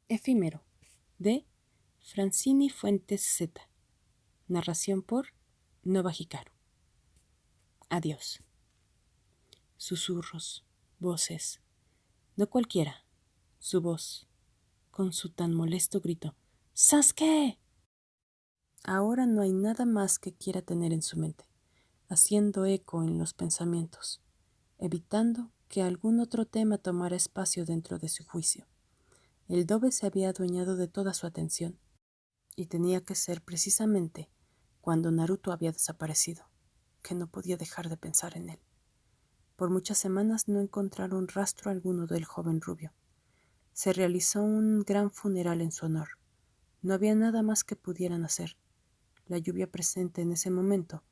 Efímero, de Francini Fuentes Z. Narración por Nova Hikaru. Adiós. Susurros, voces. No cualquiera. Su voz, con su tan molesto grito. ¡Sasuke! Ahora no hay nada más que quiera tener en su mente, haciendo eco en los pensamientos, evitando que algún otro tema tomara espacio dentro de su juicio. El dobe se había adueñado de toda su atención, y tenía que ser precisamente cuando Naruto había desaparecido, que no podía dejar de pensar en él. Por muchas semanas no encontraron rastro alguno del joven rubio. Se realizó un gran funeral en su honor. No había nada más que pudieran hacer. La lluvia presente en ese momento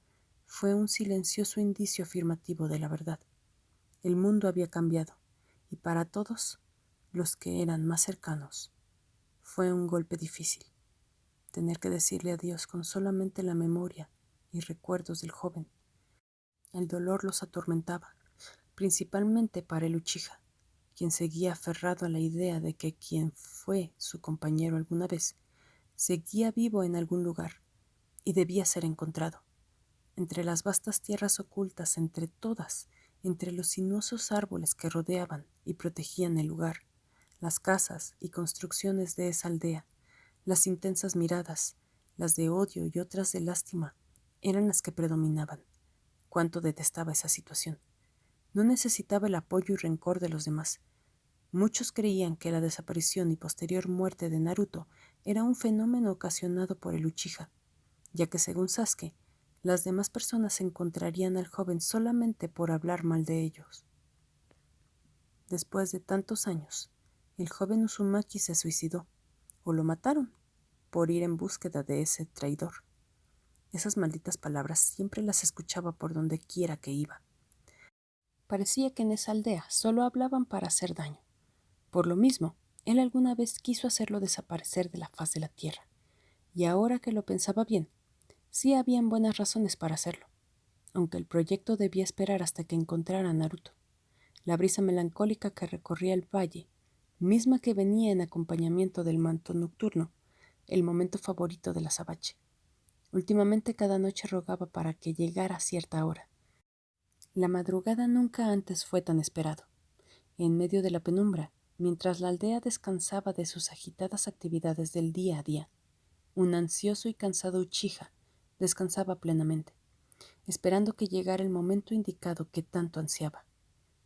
fue un silencioso indicio afirmativo de la verdad. El mundo había cambiado, y para todos los que eran más cercanos, fue un golpe difícil. Tener que decirle adiós con solamente la memoria y recuerdos del joven. El dolor los atormentaba, principalmente para el Uchiha, quien seguía aferrado a la idea de que quien fue su compañero alguna vez seguía vivo en algún lugar y debía ser encontrado. Entre las vastas tierras ocultas, entre todas, entre los sinuosos árboles que rodeaban y protegían el lugar, las casas y construcciones de esa aldea, las intensas miradas, las de odio y otras de lástima, eran las que predominaban. Cuánto detestaba esa situación. No necesitaba el apoyo y rencor de los demás. Muchos creían que la desaparición y posterior muerte de Naruto era un fenómeno ocasionado por el Uchiha, ya que según Sasuke, las demás personas encontrarían al joven solamente por hablar mal de ellos. Después de tantos años, el joven Uzumaki se suicidó, o lo mataron, por ir en búsqueda de ese traidor. Esas malditas palabras siempre las escuchaba por donde quiera que iba. Parecía que en esa aldea solo hablaban para hacer daño. Por lo mismo, él alguna vez quiso hacerlo desaparecer de la faz de la tierra, y ahora que lo pensaba bien, sí habían buenas razones para hacerlo, aunque el proyecto debía esperar hasta que encontrara a Naruto. La brisa melancólica que recorría el valle, misma que venía en acompañamiento del manto nocturno, el momento favorito de la azabache. Últimamente cada noche rogaba para que llegara a cierta hora. La madrugada nunca antes fue tan esperado. En medio de la penumbra, mientras la aldea descansaba de sus agitadas actividades del día a día, un ansioso y cansado Uchiha descansaba plenamente, esperando que llegara el momento indicado que tanto ansiaba.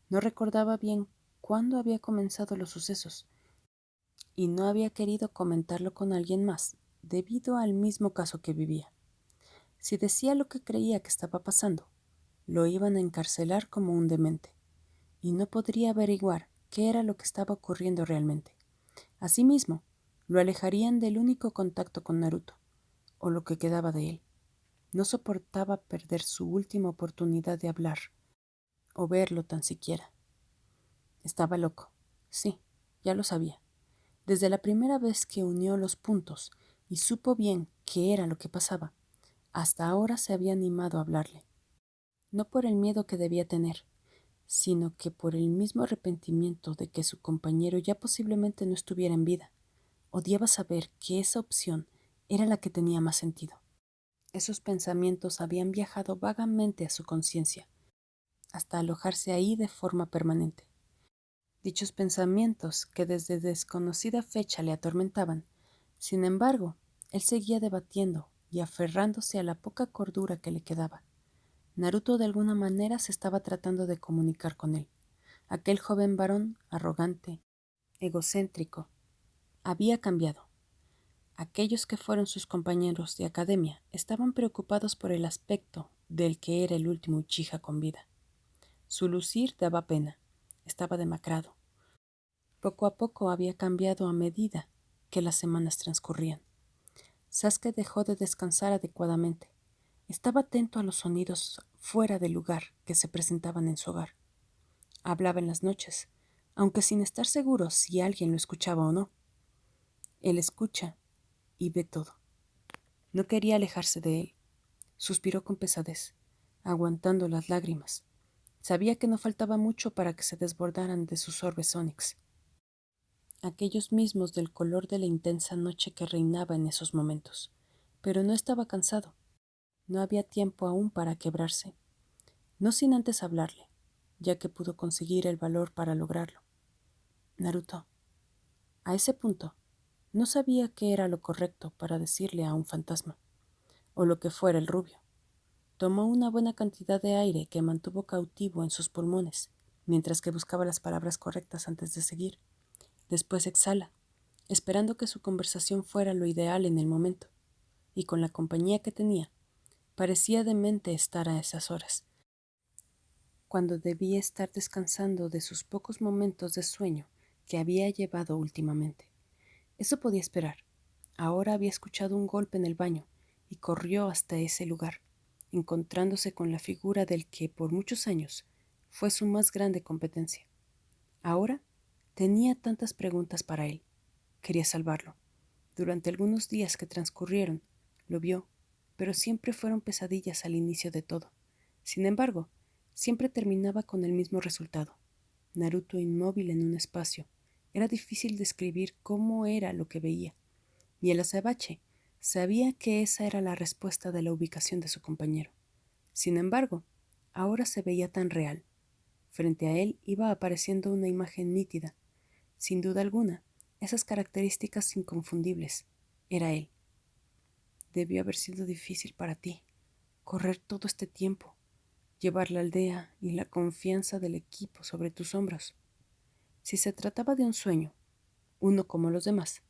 No recordaba bien cuándo había comenzado los sucesos, y no había querido comentarlo con alguien más, debido al mismo caso que vivía. Si decía lo que creía que estaba pasando, lo iban a encarcelar como un demente, y no podría averiguar qué era lo que estaba ocurriendo realmente. Asimismo, lo alejarían del único contacto con Naruto, o lo que quedaba de él. No soportaba perder su última oportunidad de hablar, o verlo tan siquiera. Estaba loco, sí, ya lo sabía. Desde la primera vez que unió los puntos y supo bien qué era lo que pasaba, hasta ahora se había animado a hablarle. No por el miedo que debía tener, sino que por el mismo arrepentimiento de que su compañero ya posiblemente no estuviera en vida. Odiaba saber que esa opción era la que tenía más sentido. Esos pensamientos habían viajado vagamente a su conciencia, hasta alojarse ahí de forma permanente. Dichos pensamientos, que desde desconocida fecha le atormentaban, sin embargo, él seguía debatiendo y aferrándose a la poca cordura que le quedaba. Naruto de alguna manera se estaba tratando de comunicar con él. Aquel joven varón, arrogante, egocéntrico, había cambiado. Aquellos que fueron sus compañeros de academia estaban preocupados por el aspecto del que era el último Uchiha con vida. Su lucir daba pena, estaba demacrado. Poco a poco había cambiado a medida que las semanas transcurrían. Sasuke dejó de descansar adecuadamente. Estaba atento a los sonidos fuera de lugar que se presentaban en su hogar. Hablaba en las noches, aunque sin estar seguro si alguien lo escuchaba o no. Él escucha y ve todo. No quería alejarse de él. Suspiró con pesadez, aguantando las lágrimas. Sabía que no faltaba mucho para que se desbordaran de sus orbes ónix. aquellos mismos del color de la intensa noche que reinaba en esos momentos. Pero no estaba cansado. No había tiempo aún para quebrarse, no sin antes hablarle, ya que pudo conseguir el valor para lograrlo. Naruto. A ese punto, no sabía qué era lo correcto para decirle a un fantasma, o lo que fuera el rubio. Tomó una buena cantidad de aire que mantuvo cautivo en sus pulmones, mientras que buscaba las palabras correctas antes de seguir. Después exhala, esperando que su conversación fuera lo ideal en el momento, y con la compañía que tenía, parecía demente estar a esas horas, cuando debía estar descansando de sus pocos momentos de sueño que había llevado últimamente. Eso podía esperar. Ahora había escuchado un golpe en el baño y corrió hasta ese lugar, encontrándose con la figura del que por muchos años fue su más grande competencia. Ahora tenía tantas preguntas para él. Quería salvarlo. Durante algunos días que transcurrieron, lo vio, pero siempre fueron pesadillas al inicio de todo. Sin embargo, siempre terminaba con el mismo resultado. Naruto inmóvil en un espacio. Era difícil describir cómo era lo que veía. Y el azabache sabía que esa era la respuesta de la ubicación de su compañero. Sin embargo, ahora se veía tan real. Frente a él iba apareciendo una imagen nítida. Sin duda alguna, esas características inconfundibles. Era él. Debió haber sido difícil para ti, correr todo este tiempo, llevar la aldea y la confianza del equipo sobre tus hombros. Si se trataba de un sueño, uno como los demás,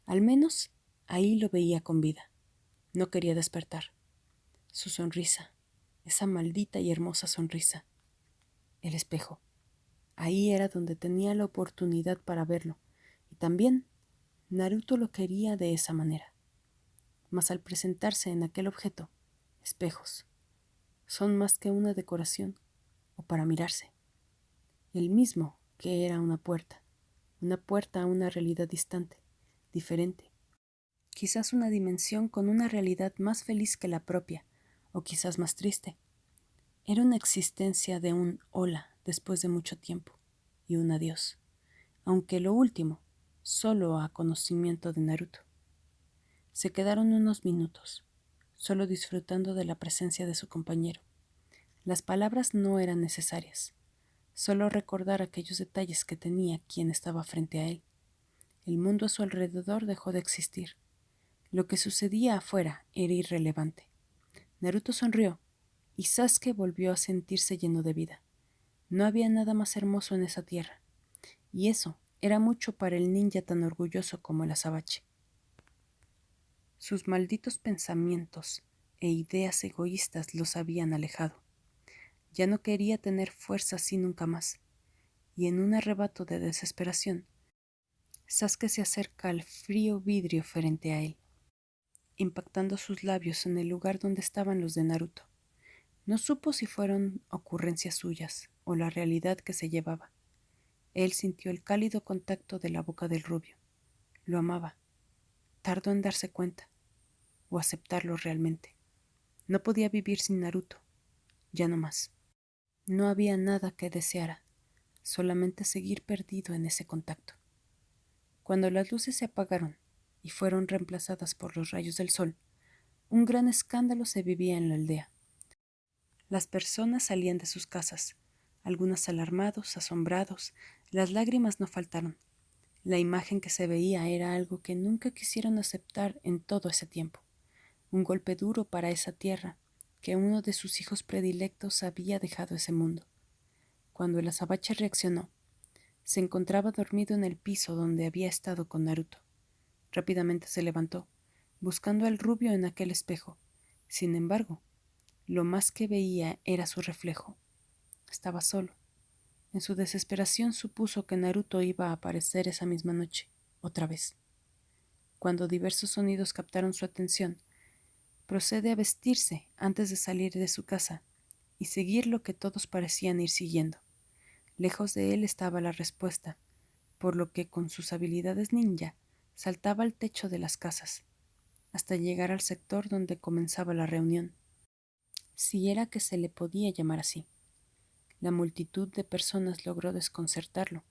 al menos ahí lo veía con vida. No quería despertar. Su sonrisa, esa maldita y hermosa sonrisa. El espejo. Ahí era donde tenía la oportunidad para verlo, y también Naruto lo quería de esa manera. Mas al presentarse en aquel objeto, espejos, son más que una decoración o para mirarse. El mismo que era una puerta a una realidad distante, diferente. Quizás una dimensión con una realidad más feliz que la propia, o quizás más triste. Era una existencia de un hola después de mucho tiempo, y un adiós, aunque lo último, solo a conocimiento de Naruto. Se quedaron unos minutos, solo disfrutando de la presencia de su compañero. Las palabras no eran necesarias, solo recordar aquellos detalles que tenía quien estaba frente a él. El mundo a su alrededor dejó de existir. Lo que sucedía afuera era irrelevante. Naruto sonrió, y Sasuke volvió a sentirse lleno de vida. No había nada más hermoso en esa tierra, y eso era mucho para el ninja tan orgulloso como el azabache. Sus malditos pensamientos e ideas egoístas los habían alejado. Ya no quería tener fuerza así nunca más, y en un arrebato de desesperación, Sasuke se acerca al frío vidrio frente a él, impactando sus labios en el lugar donde estaban los de Naruto. No supo si fueron ocurrencias suyas o la realidad que se llevaba. Él sintió el cálido contacto de la boca del rubio. Lo amaba. Tardó en darse cuenta, o aceptarlo realmente. No podía vivir sin Naruto. Ya no más. No había nada que deseara, solamente seguir perdido en ese contacto. Cuando las luces se apagaron y fueron reemplazadas por los rayos del sol, un gran escándalo se vivía en la aldea. Las personas salían de sus casas, algunos alarmados, asombrados, las lágrimas no faltaron. La imagen que se veía era algo que nunca quisieron aceptar en todo ese tiempo. Un golpe duro para esa tierra, que uno de sus hijos predilectos había dejado ese mundo. Cuando el azabache reaccionó, se encontraba dormido en el piso donde había estado con Naruto. Rápidamente se levantó, buscando al rubio en aquel espejo. Sin embargo, lo más que veía era su reflejo. Estaba solo. En su desesperación supuso que Naruto iba a aparecer esa misma noche, otra vez. Cuando diversos sonidos captaron su atención, procede a vestirse antes de salir de su casa y seguir lo que todos parecían ir siguiendo. Lejos de él estaba la respuesta, por lo que con sus habilidades ninja saltaba al techo de las casas, hasta llegar al sector donde comenzaba la reunión, si era que se le podía llamar así. La multitud de personas logró desconcertarlo.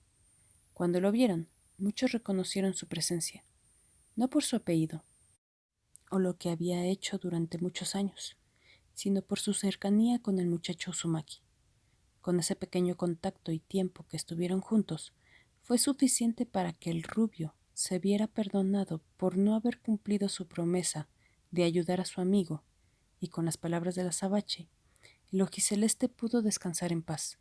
Cuando lo vieron, Muchos reconocieron su presencia, no por su apellido o lo que había hecho durante muchos años, sino por su cercanía con el muchacho Uzumaki. Con ese pequeño contacto y tiempo que estuvieron juntos, fue suficiente para que el rubio se viera perdonado por no haber cumplido su promesa de ayudar a su amigo, y con las palabras del azabache, el ojiceleste pudo descansar en paz,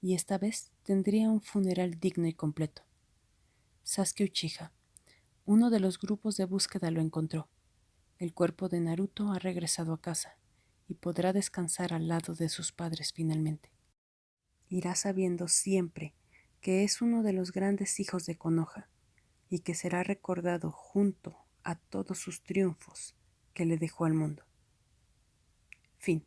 y esta vez tendría un funeral digno y completo. Sasuke Uchiha, uno de los grupos de búsqueda, lo encontró. El cuerpo de Naruto ha regresado a casa y podrá descansar al lado de sus padres finalmente. Irá sabiendo siempre que es uno de los grandes hijos de Konoha y que será recordado junto a todos sus triunfos que le dejó al mundo. Fin.